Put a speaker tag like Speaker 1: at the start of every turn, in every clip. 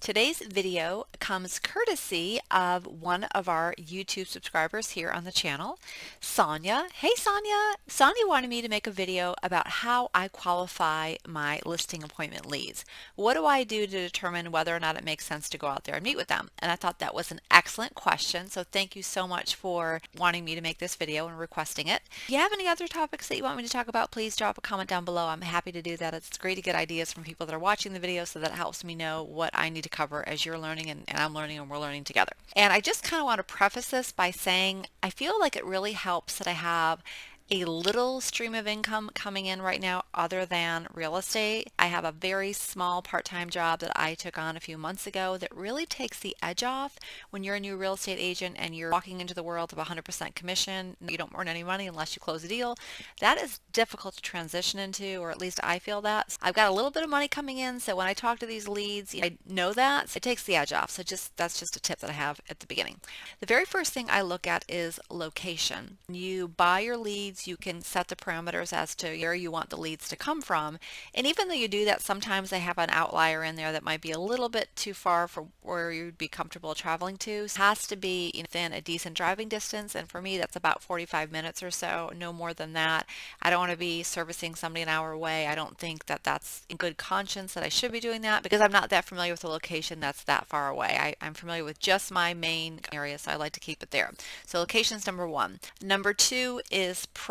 Speaker 1: Today's video comes courtesy of one of our YouTube subscribers here on the channel, Sonia. Hey Sonia! Sonia wanted me to make a video about how I qualify my listing appointment leads. What do I do to determine whether or not it makes sense to go out there and meet with them? And I thought that was an excellent question, so thank you so much for wanting me to make this video and requesting it. If you have any other topics that you want me to talk about, please drop a comment down below. I'm happy to do that. It's great to get ideas from people that are watching the video, so that helps me know what I need to cover as you're learning and I'm learning and we're learning together. And I just kind of want to preface this by saying I feel like it really helps that I have a little stream of income coming in right now other than real estate. I have a very small part-time job that I took on a few months ago that really takes the edge off when you're a new real estate agent and you're walking into the world of 100% commission. You don't earn any money unless you close a deal. That is difficult to transition into, or at least I feel that. I've got a little bit of money coming in, so when I talk to these leads, I know that. So it takes the edge off. So that's just a tip that I have at the beginning. The very first thing I look at is location. When you buy your leads, you can set the parameters as to where you want the leads to come from. And even though you do that, sometimes they have an outlier in there that might be a little bit too far for where you'd be comfortable traveling to. It has to be within a decent driving distance. And for me, that's about 45 minutes or so, no more than that. I don't want to be servicing somebody an hour away. I don't think that that's in good conscience that I should be doing that because I'm not that familiar with a location that's that far away. I'm familiar with just my main area, so I like to keep it there. So location's number one. Number two is price.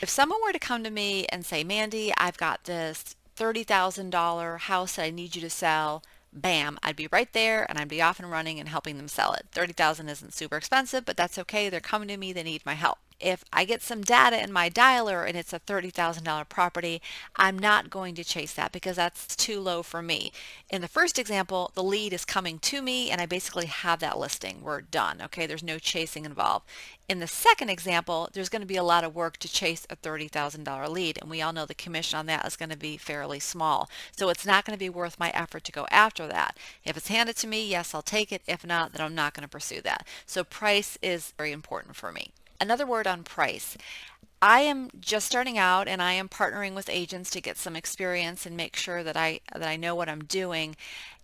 Speaker 1: If someone were to come to me and say, Mandy, I've got this $30,000 house that I need you to sell, bam, I'd be right there and I'd be off and running and helping them sell it. $30,000 isn't super expensive, but that's okay. They're coming to me, they need my help. If I get some data in my dialer and it's a $30,000 property, I'm not going to chase that because that's too low for me. In the first example, the lead is coming to me and I basically have that listing. We're done. Okay, there's no chasing involved. In the second example, there's going to be a lot of work to chase a $30,000 lead, and we all know the commission on that is going to be fairly small. So it's not going to be worth my effort to go after that. If it's handed to me, yes, I'll take it. If not, then I'm not going to pursue that. So price is very important for me. Another word on price. I am just starting out and I am partnering with agents to get some experience and make sure that I know what I'm doing.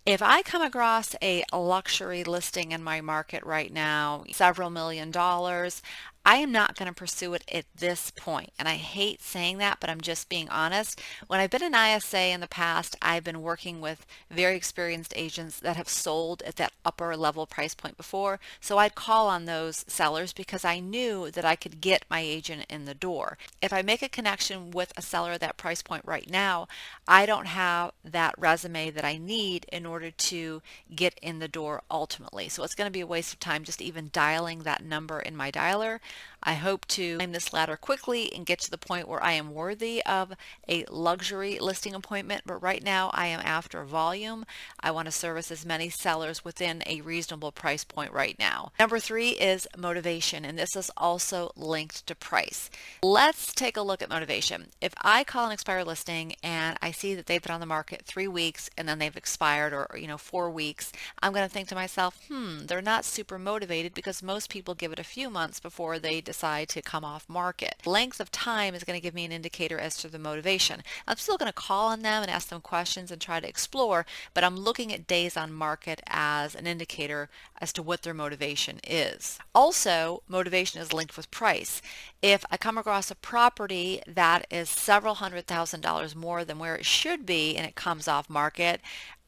Speaker 1: If I come across a luxury listing in my market right now, several $1,000,000, I am not going to pursue it at this point. And I hate saying that, but I'm just being honest. When I've been an ISA in the past, I've been working with very experienced agents that have sold at that upper level price point before. So I'd call on those sellers because I knew that I could get my agent in the door. If I make a connection with a seller at that price point right now, I don't have that resume that I need in order to get in the door ultimately. So it's going to be a waste of time just even dialing that number in my dialer. I hope to climb this ladder quickly and get to the point where I am worthy of a luxury listing appointment, but right now I am after volume. I want to service as many sellers within a reasonable price point right now. Number three is motivation, and this is also linked to price. Let's take a look at motivation. If I call an expired listing and I see that they've been on the market 3 weeks and then they've expired, or 4 weeks, I'm going to think to myself, they're not super motivated because most people give it a few months before they decide to come off market. Length of time is going to give me an indicator as to the motivation. I'm still going to call on them and ask them questions and try to explore, but I'm looking at days on market as an indicator as to what their motivation is. Also, motivation is linked with price. If I come across a property that is several $100,000 more than where it should be and it comes off market,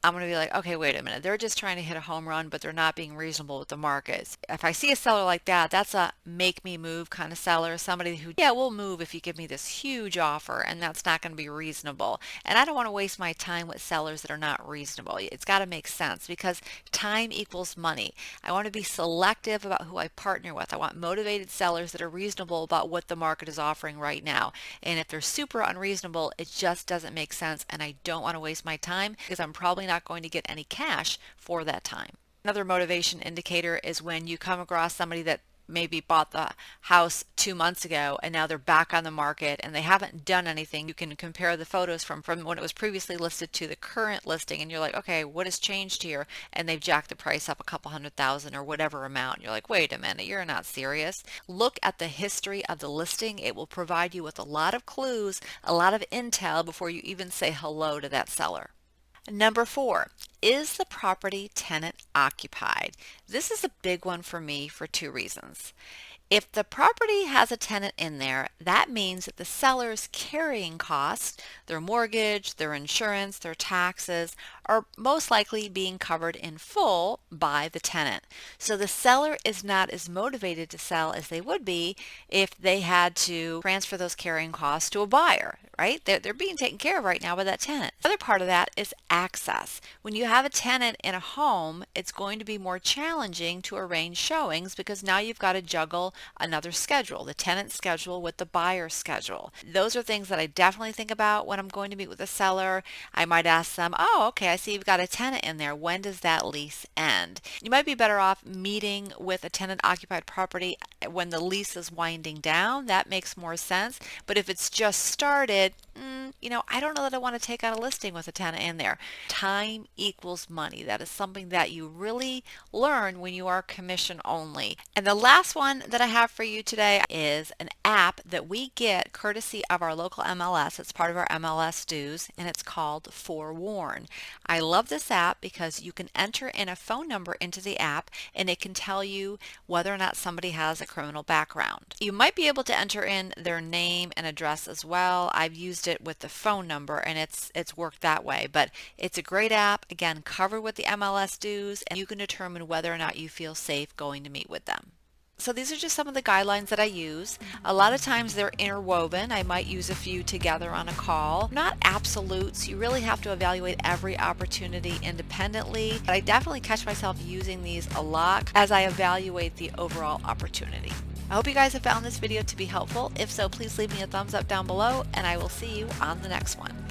Speaker 1: I'm going to be like, okay, wait a minute. They're just trying to hit a home run, but they're not being reasonable with the markets. If I see a seller like that, that's a make me move kind of seller. Somebody who, yeah, we'll move if you give me this huge offer, and that's not going to be reasonable. And I don't want to waste my time with sellers that are not reasonable. It's got to make sense because time equals money. I want to be selective about who I partner with. I want motivated sellers that are reasonable about what the market is offering right now. And if they're super unreasonable, it just doesn't make sense, and I don't want to waste my time because I'm probably not going to get any cash for that time. Another motivation indicator is when you come across somebody that maybe bought the house 2 months ago and now they're back on the market and they haven't done anything. You can compare the photos from when it was previously listed to the current listing, and you're like, okay, what has changed here? And they've jacked the price up a couple $100,000 or whatever amount. You're like, wait a minute, you're not serious. Look at the history of the listing. It will provide you with a lot of clues, a lot of intel before you even say hello to that seller. Number 4, is the property tenant occupied? This is a big one for me for 2 reasons. If the property has a tenant in there, that means that the seller's carrying costs, their mortgage, their insurance, their taxes, are most likely being covered in full by the tenant. So the seller is not as motivated to sell as they would be if they had to transfer those carrying costs to a buyer, right? They're being taken care of right now by that tenant. The other part of that is access. When you have a tenant in a home, it's going to be more challenging to arrange showings because now you've got to juggle another schedule, the tenant schedule with the buyer schedule. Those are things that I definitely think about when I'm going to meet with a seller. I might ask them, oh, okay, I see you've got a tenant in there. When does that lease end? You might be better off meeting with a tenant occupied property when the lease is winding down. That makes more sense. But if it's just started, I don't know that I want to take out a listing with a tenant in there. Time equals money. That is something that you really learn when you are commission only. And the last one that I have for you today is an app that we get courtesy of our local MLS. It's part of our MLS dues, and it's called Forewarn. I love this app because you can enter in a phone number into the app and it can tell you whether or not somebody has a criminal background. You might be able to enter in their name and address as well. I've used it with the phone number and it's worked that way, but it's a great app, again, covered with the MLS dues, and you can determine whether or not you feel safe going to meet with them. So these are just some of the guidelines that I use. A lot of times they're interwoven. I might use a few together on a call. Not absolutes. You really have to evaluate every opportunity independently. But I definitely catch myself using these a lot as I evaluate the overall opportunity. I hope you guys have found this video to be helpful. If so, please leave me a thumbs up down below, and I will see you on the next one.